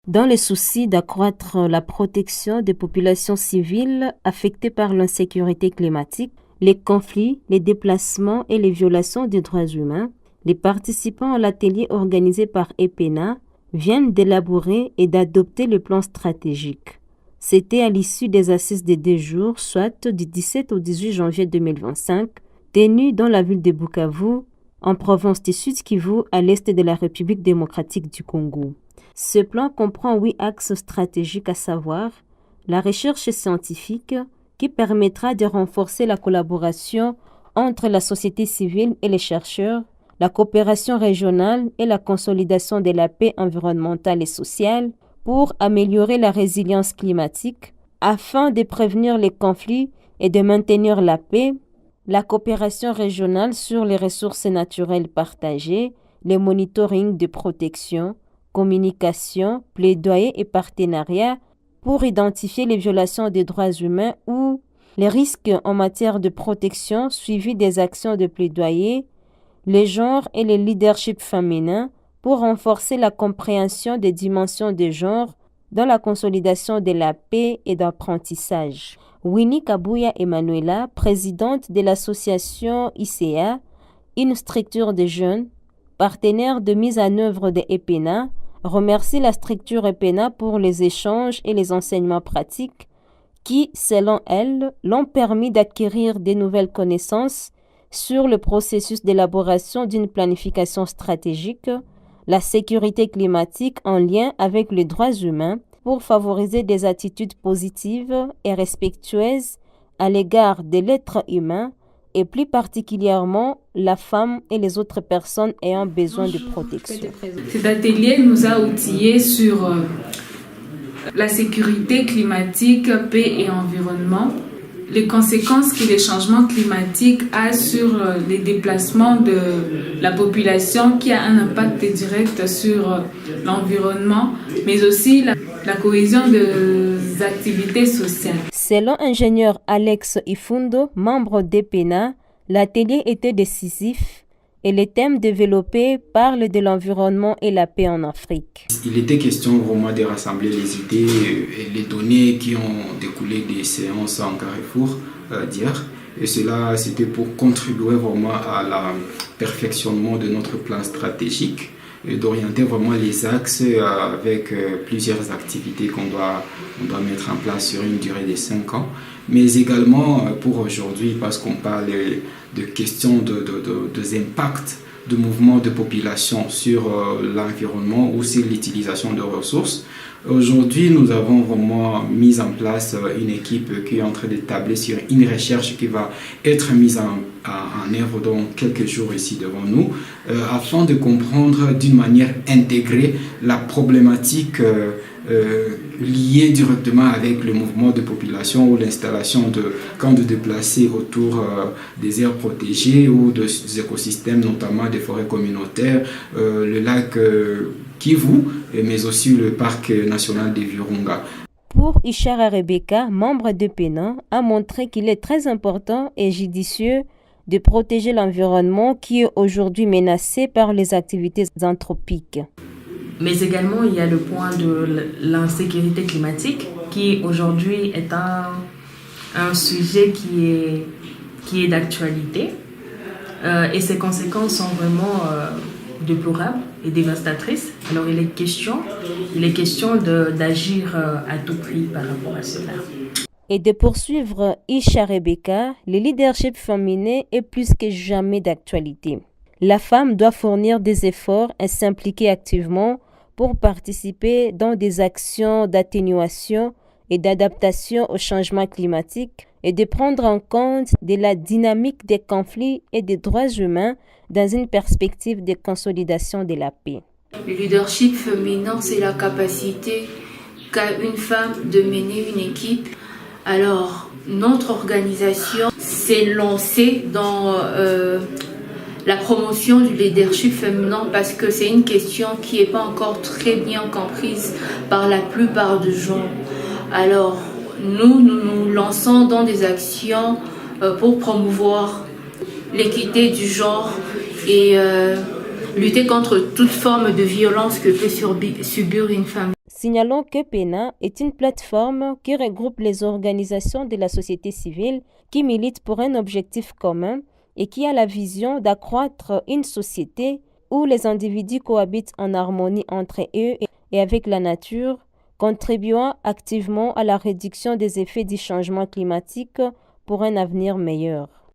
Dans le souci d'accroître la protection des populations civiles affectées par l'insécurité climatique, les conflits, les déplacements et les violations des droits humains, les participants à l'atelier organisé par EPENA viennent d'élaborer et d'adopter le plan stratégique. C'était à l'issue des assises de 2 jours, soit du 17 au 18 janvier 2025, tenues dans la ville de Bukavu, en province du Sud-Kivu, à l'est de la République démocratique du Congo. Ce plan comprend 8 axes stratégiques, à savoir la recherche scientifique qui permettra de renforcer la collaboration entre la société civile et les chercheurs, la coopération régionale et la consolidation de la paix environnementale et sociale pour améliorer la résilience climatique afin de prévenir les conflits et de maintenir la paix, la coopération régionale sur les ressources naturelles partagées, les monitoring de protection, communication, plaidoyer et partenariat pour identifier les violations des droits humains ou les risques en matière de protection suivis des actions de plaidoyer, les genres et le leadership féminin pour renforcer la compréhension des dimensions de genre dans la consolidation de la paix et d'apprentissage. Winnie Kabuya Emanuela, présidente de l'association ICA, une structure de jeunes, partenaire de mise en œuvre de EPENA, remercie la structure EPENA pour les échanges et les enseignements pratiques qui, selon elle, l'ont permis d'acquérir de nouvelles connaissances sur le processus d'élaboration d'une planification stratégique, la sécurité climatique en lien avec les droits humains pour favoriser des attitudes positives et respectueuses à l'égard de l'être humain et plus particulièrement la femme et les autres personnes ayant besoin de protection. Cet atelier nous a outillés sur la sécurité climatique, paix et environnement, les conséquences que les changements climatiques ont sur les déplacements de la population qui a un impact direct sur l'environnement, mais aussi la cohésion des activités sociales. Selon ingénieur Alex Ifundo, membre d'EPENA, l'atelier était décisif et les thèmes développés parlent de l'environnement et la paix en Afrique. Il était question vraiment de rassembler les idées et les données qui ont découlé des séances en Carrefour d'hier. Et cela, c'était pour contribuer vraiment à la perfectionnement de notre plan stratégique et d'orienter vraiment les axes avec plusieurs activités qu'on doit mettre en place sur une durée de 5 ans. Mais également pour aujourd'hui, parce qu'on parle de questions des impacts de mouvements de population sur l'environnement ou sur l'utilisation de ressources. Aujourd'hui, nous avons vraiment mis en place une équipe qui est en train de tabler sur une recherche qui va être mise en œuvre dans quelques jours ici devant nous, afin de comprendre d'une manière intégrée la problématique liée directement avec le mouvement de population ou l'installation de camps de déplacés autour des aires protégées ou des écosystèmes, notamment des forêts communautaires, le lac Kivu, mais aussi le parc national des Virunga. Pour Ishara Rebecca, membre d'EPENA, a montré qu'il est très important et judicieux de protéger l'environnement qui est aujourd'hui menacé par les activités anthropiques. Mais également, il y a le point de l'insécurité climatique qui aujourd'hui est un sujet qui est d'actualité et ses conséquences sont vraiment déplorables et dévastatrices. Alors il est question d'agir à tout prix par rapport à cela. Et de poursuivre Isha Rebecca, le leadership féminin est plus que jamais d'actualité. La femme doit fournir des efforts et s'impliquer activement pour participer dans des actions d'atténuation et d'adaptation au changement climatique et de prendre en compte de la dynamique des conflits et des droits humains dans une perspective de consolidation de la paix. Le leadership féminin, c'est la capacité qu'a une femme de mener une équipe. Alors, notre organisation s'est lancée dans la promotion du leadership féminin parce que c'est une question qui n'est pas encore très bien comprise par la plupart des gens. Alors, nous lançons dans des actions pour promouvoir l'équité du genre et lutter contre toute forme de violence que peut subir une femme. Signalons que PENA est une plateforme qui regroupe les organisations de la société civile qui militent pour un objectif commun et qui a la vision d'accroître une société où les individus cohabitent en harmonie entre eux et avec la nature, contribuant activement à la réduction des effets du changement climatique pour un avenir meilleur.